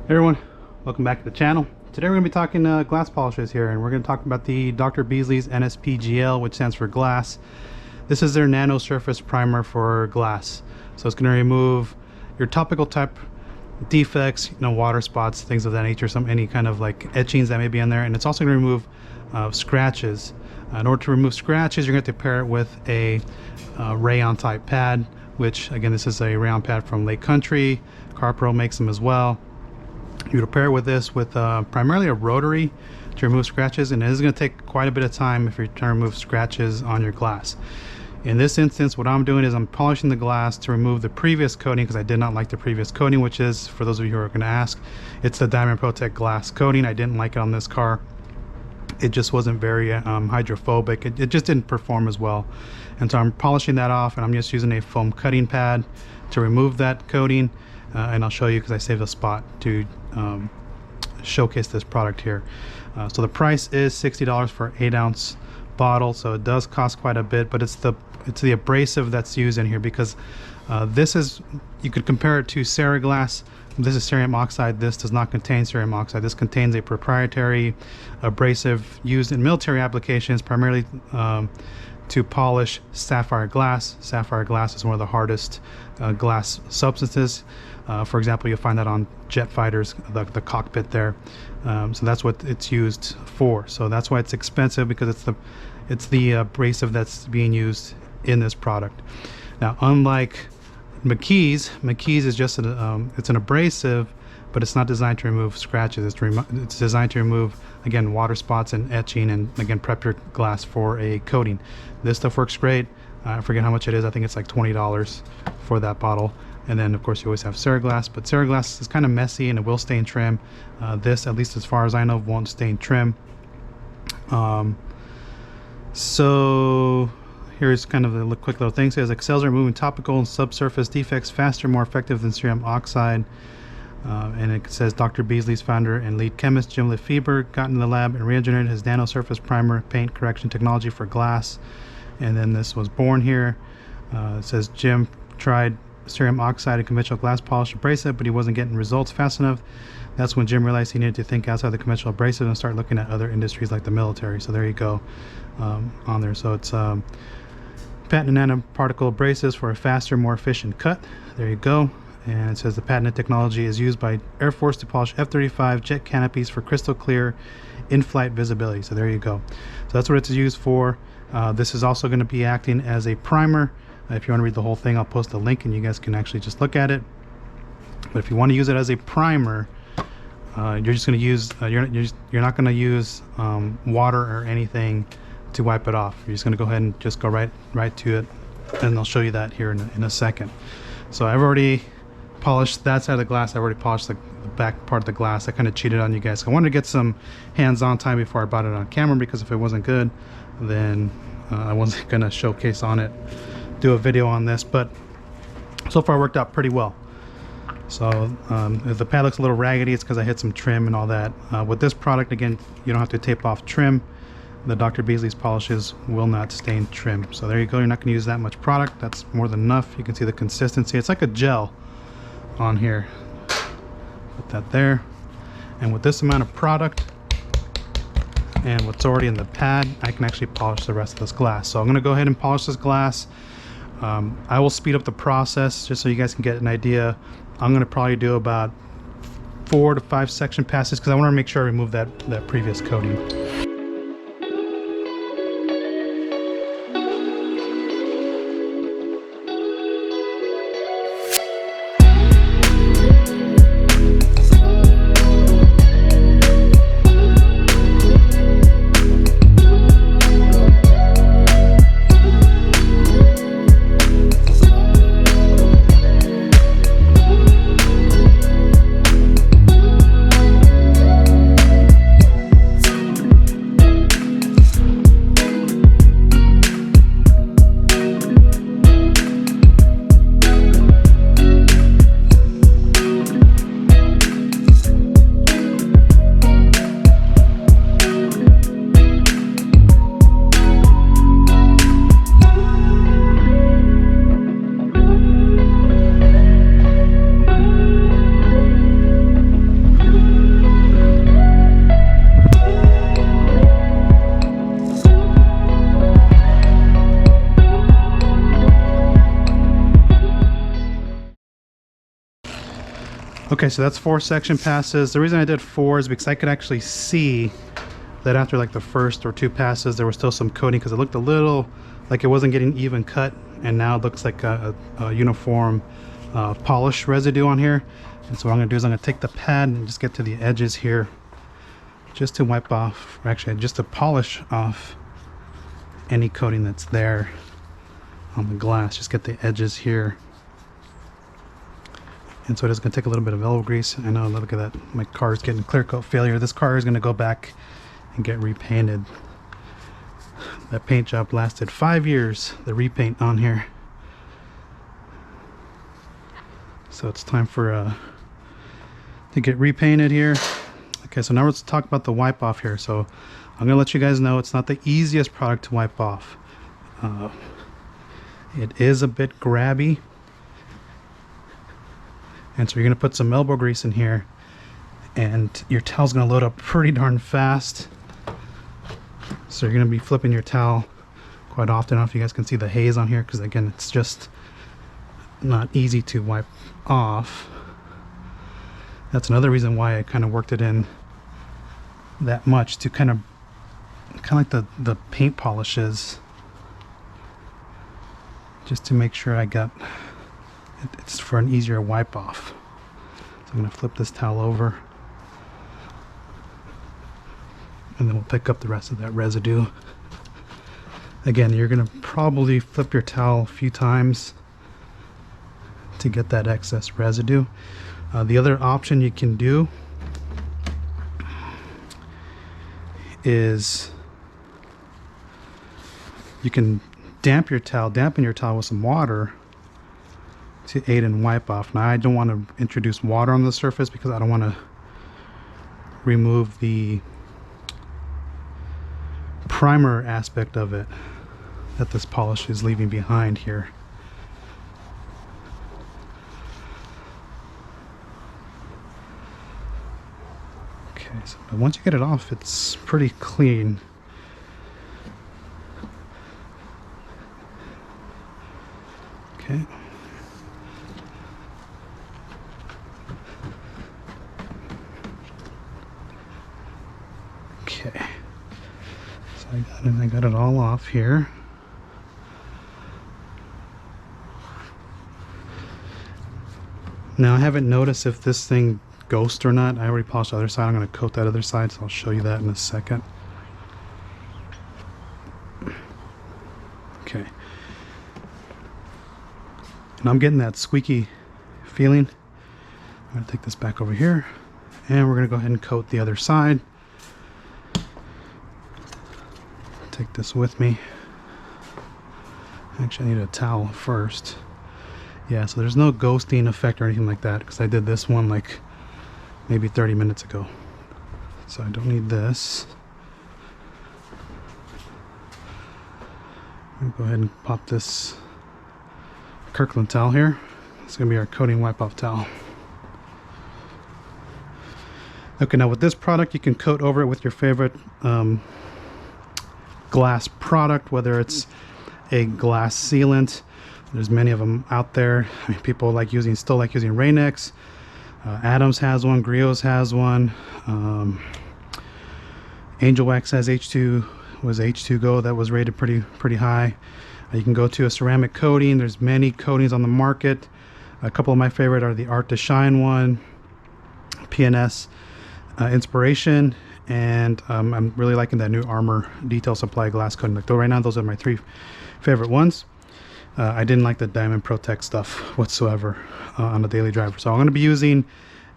Hey everyone, welcome back to the channel. Today we're going to be talking glass polishes here, and we're going to talk about the Dr. Beasley's NSP GL, which stands for glass. This is their nano surface primer for glass. So it's going to remove your topical type defects, water spots, things of that nature, any kind of like etchings that may be in there, and it's also going to remove scratches. In order to remove scratches, you're going to have to pair it with a rayon type pad, which again, this is a rayon pad from Lake Country. CarPro makes them as well. You would pair it with this with primarily a rotary to remove scratches, and it is going to take quite a bit of time if you're trying to remove scratches on your glass. In this instance, what I'm doing is I'm polishing the glass to remove the previous coating, because I did not like the previous coating, which is, for those of you who are going to ask, it's the Diamond Protech glass coating. I didn't like it on this car. It just wasn't very hydrophobic. It just didn't perform as well. And so I'm polishing that off, and I'm just using a foam cutting pad to remove that coating. And I'll show you, because I saved a spot to showcase this product here. So the price is $60 for an 8-ounce bottle, so it does cost quite a bit, but it's the abrasive that's used in here, because this is, you could compare it to Ceraglass. This is cerium oxide. This does not contain cerium oxide. This contains a proprietary abrasive used in military applications, primarily to polish sapphire glass. Sapphire glass is one of the hardest glass substances. For example, you'll find that on jet fighters, the cockpit there. So that's what it's used for. So that's why it's expensive, because it's the abrasive that's being used in this product. Now, unlike McKee's is just it's an abrasive, but it's not designed to remove scratches. It's designed to remove, again, water spots and etching, and again, prep your glass for a coating. This stuff works great. I forget how much it is. I think it's like $20 for that bottle. And then of course you always have Ceraglass, but Ceraglass is kind of messy and it will stain trim. This, at least as far as I know, won't stain trim. So here's kind of a quick little thing. It says excels at removing topical and subsurface defects faster, more effective than cerium oxide. And it says Dr. Beasley's founder and lead chemist Jim Lefebvre got in the lab and re-engineered his nano surface primer paint correction technology for glass. And then this was born here. It says Jim tried cerium oxide and conventional glass polish abrasive, but he wasn't getting results fast enough. That's when Jim realized he needed to think outside the conventional abrasive and start looking at other industries like the military. So there you go, on there. So it's patented nanoparticle abrasives for a faster, more efficient cut. There you go. And it says the patented technology is used by Air Force to polish F-35 jet canopies for crystal clear in-flight visibility. So there you go. So that's what it's used for. This is also going to be acting as a primer. If you want to read the whole thing, I'll post a link and you guys can actually just look at it. But if you want to use it as a primer, you're just going to use you're not going to use water or anything to wipe it off. You're just going to go ahead and just go right to it, and I'll show you that here in a second. So I've already polished that side of the glass. I've already polished the back part of the glass. I kind of cheated on you guys. I wanted to get some hands-on time before I brought it on camera, because if it wasn't good, then I wasn't going to showcase on it, do a video on this. But so far it worked out pretty well. So if the pad looks a little raggedy, it's because I hit some trim and all that. With this product, again, you don't have to tape off trim. The Dr. Beasley's polishes will not stain trim. So there you go. You're not going to use that much product. That's more than enough. You can see the consistency. It's like a gel on here. Put that there. And with this amount of product and what's already in the pad, I can actually polish the rest of this glass. So I'm going to go ahead and polish this glass. I will speed up the process just so you guys can get an idea. I'm going to probably do about 4 to 5 section passes, because I want to make sure I remove that previous coating. Okay, so that's 4 section passes. The reason I did 4 is because I could actually see that after like the first or 2 passes there was still some coating, because it looked a little like it wasn't getting even cut, and now it looks like a uniform polish residue on here. And so what I'm going to do is I'm going to take the pad and just get to the edges here just to wipe off, or actually just to polish off any coating that's there on the glass. Just get the edges here. And so it is going to take a little bit of elbow grease. I know, look at that, my car is getting clear coat failure. This car is going to go back and get repainted. That paint job lasted 5 years, the repaint on here. So it's time for to get repainted here. Okay, so now let's talk about the wipe off here. So I'm gonna let you guys know it's not the easiest product to wipe off. It is a bit grabby, and so you're gonna put some elbow grease in here, and your towel's gonna load up pretty darn fast. So you're gonna be flipping your towel quite often. I don't know if you guys can see the haze on here, because again, it's just not easy to wipe off. That's another reason why I kind of worked it in that much, to kind of like the paint polishes, just to make sure I got it's for an easier wipe off. So I'm going to flip this towel over, and then we'll pick up the rest of that residue. Again, you're going to probably flip your towel a few times to get that excess residue. The other option you can do is you can dampen your towel with some water to aid in wipe off. Now, I don't want to introduce water on the surface because I don't want to remove the primer aspect of it that this polish is leaving behind here. Okay, so once you get it off, it's pretty clean. Okay. Okay. So I got it all off here. Now, I haven't noticed if this thing ghost or not. I already polished the other side. I'm going to coat that other side, so I'll show you that in a second. Okay. And I'm getting that squeaky feeling. I'm going to take this back over here, and we're going to go ahead and coat the other side. Take this with me. Actually, I need a towel first. Yeah, so there's no ghosting effect or anything like that, because I did this one like maybe 30 minutes ago. So I don't need this. I'm gonna go ahead and pop this Kirkland towel here. It's gonna be our coating wipe off towel. Okay, now with this product, you can coat over it with your favorite glass product, whether it's a glass sealant. There's many of them out there. I mean, people still like using Rain-X. Adams has one, Griots has one. Angel Wax has H2Go that was rated pretty high. You can go to a ceramic coating. There's many coatings on the market. A couple of my favorite are the Art to Shine one, PNS Inspiration, and I'm really liking that new Armor Detail Supply glass coating. Like, right now, those are my 3 favorite ones. I didn't like the Diamond Protech stuff whatsoever on the daily driver. So I'm going to be using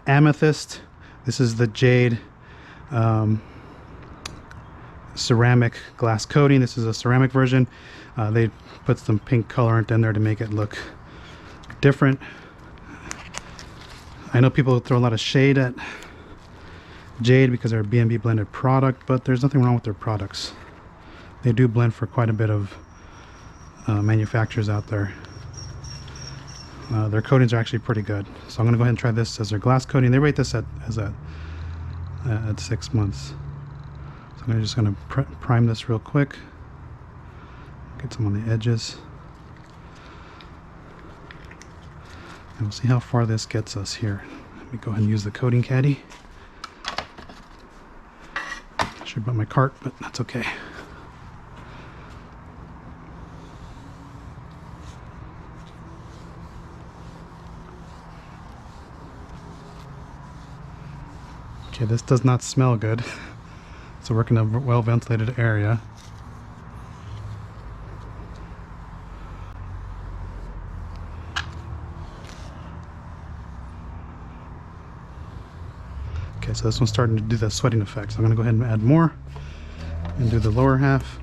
Amethyst. This is the Jade ceramic glass coating. This is a ceramic version. They put some pink colorant in there to make it look different. I know people throw a lot of shade at Jade because they're a B&B blended product, but there's nothing wrong with their products. They do blend for quite a bit of manufacturers out there. Their coatings are actually pretty good. So I'm going to go ahead and try this as their glass coating. They rate this at 6 months. So I'm just going to prime this real quick. Get some on the edges. And we'll see how far this gets us here. Let me go ahead and use the coating caddy. I should have brought my cart, but that's okay. Okay, this does not smell good. So we're in a well ventilated area. Okay, so this one's starting to do the sweating effect. So I'm going to go ahead and add more and do the lower half.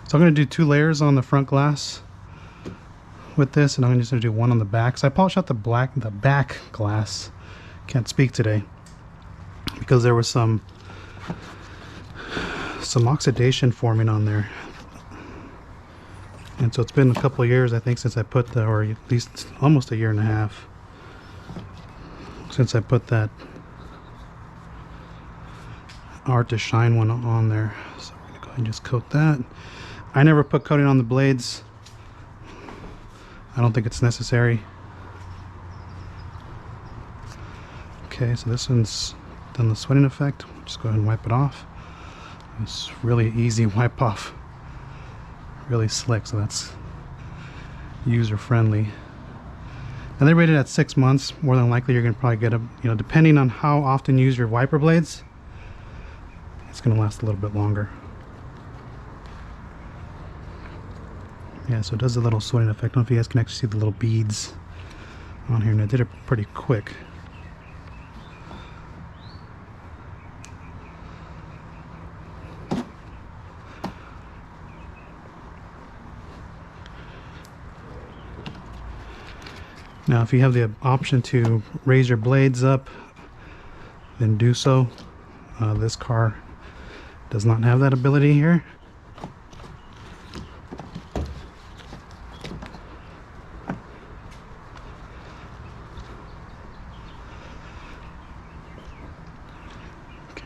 So I'm going to do 2 layers on the front glass with this, and I'm just going to do 1 on the back. So I polished out the back glass. Can't speak today because there was some oxidation forming on there, and so it's been a couple of years, I think, since I put or at least almost a year and a half since I put that Art to Shine one on there. So we're going to go ahead and just coat that. I never put coating on the blades. I don't think it's necessary. Okay, so this one's done the sweating effect. Just go ahead and wipe it off. It's really easy wipe off. Really slick, so that's user friendly. And they're rated at 6 months. More than likely you're gonna probably get a, depending on how often you use your wiper blades, it's gonna last a little bit longer. Yeah, so it does a little sweating effect. I don't know if you guys can actually see the little beads on here, and I did it pretty quick. Now, if you have the option to raise your blades up, then do so. This car does not have that ability here.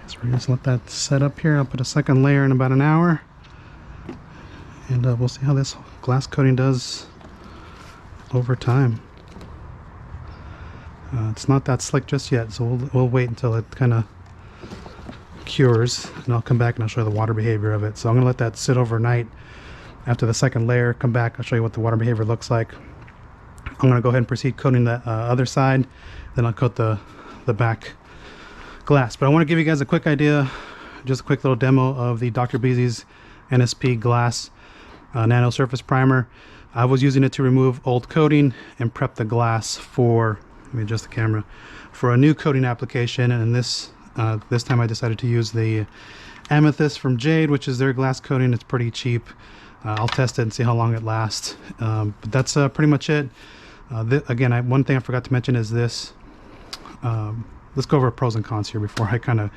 So we're just let that set up here. I'll put a second layer in about an hour, and we'll see how this glass coating does over time. It's not that slick just yet, so we'll wait until it kind of cures, and I'll come back and I'll show you the water behavior of it. So I'm going to let that sit overnight. After the second layer, come back, I'll show you what the water behavior looks like. I'm going to go ahead and proceed coating the other side, then I'll coat the back glass. But I want to give you guys a quick idea, just a quick little demo of the Dr. Beasley's NSP Glass Nano Surface Primer. I was using it to remove old coating and prep the glass for, let me adjust the camera, for a new coating application. And this time I decided to use the Amethyst from Jade, which is their glass coating. It's pretty cheap. I'll test it and see how long it lasts. But that's pretty much it. Again, one thing I forgot to mention is this. Let's go over pros and cons here before I kind of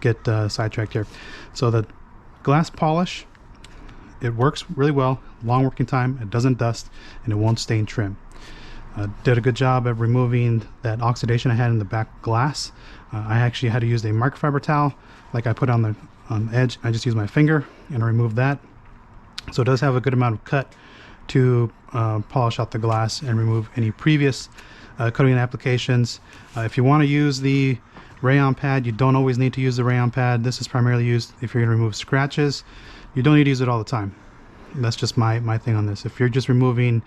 get sidetracked here. So the glass polish, it works really well, long working time, it doesn't dust, and it won't stain trim. Did a good job of removing that oxidation I had in the back glass. I actually had to use a microfiber towel like I put on the edge. I just used my finger and I removed that. So it does have a good amount of cut to polish out the glass and remove any previous coating applications. If you want to use the rayon pad, you don't always need to use the rayon pad. This is primarily used if you're going to remove scratches. You don't need to use it all the time. That's just my thing on this. If you're just removing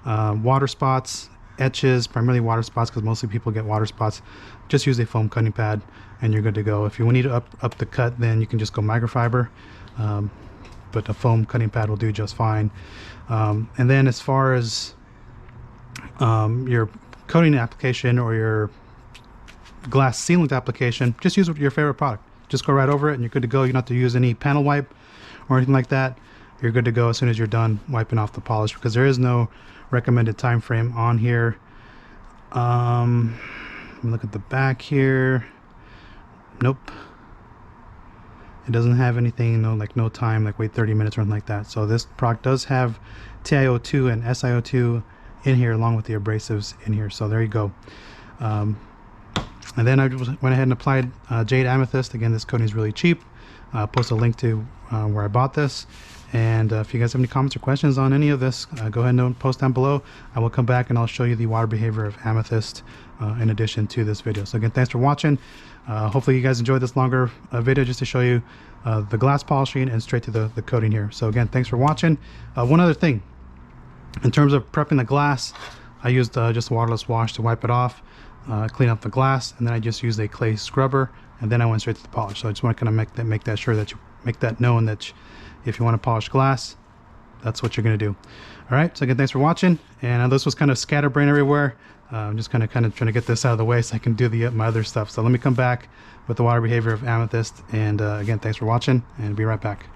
water spots, etches, primarily water spots, because mostly people get water spots, just use a foam cutting pad and you're good to go. If you need to up the cut, then you can just go microfiber, but a foam cutting pad will do just fine. And then as far as your coating application or your glass sealant application, just use your favorite product. Just go right over it and you're good to go. You don't have to use any panel wipe or anything like that. You're good to go as soon as you're done wiping off the polish, because there is no recommended time frame on here. Let me look at the back here. Nope, it doesn't have anything, no time, like wait 30 minutes or anything like that. So this product does have TiO2 and SiO2 in here along with the abrasives in here. So there you go. And then I went ahead and applied Jade Amethyst. Again, this coating is really cheap. I'll post a link to where I bought this. And if you guys have any comments or questions on any of this, go ahead and post down below. I will come back and I'll show you the water behavior of amethyst in addition to this video. So again, thanks for watching. Hopefully you guys enjoyed this longer video just to show you the glass polishing and straight to the coating here. So again, thanks for watching. One other thing, in terms of prepping the glass, I used just a waterless wash to wipe it off, clean up the glass, and then I just used a clay scrubber, and then I went straight to the polish. So I just want to kind of make that sure that you make that known that if you want to polish glass, that's what you're going to do. All right, so again, thanks for watching. And this was kind of scatterbrained everywhere. I'm just kind of trying to get this out of the way so I can do my other stuff. So let me come back with the water behavior of amethyst. And again, thanks for watching, and be right back.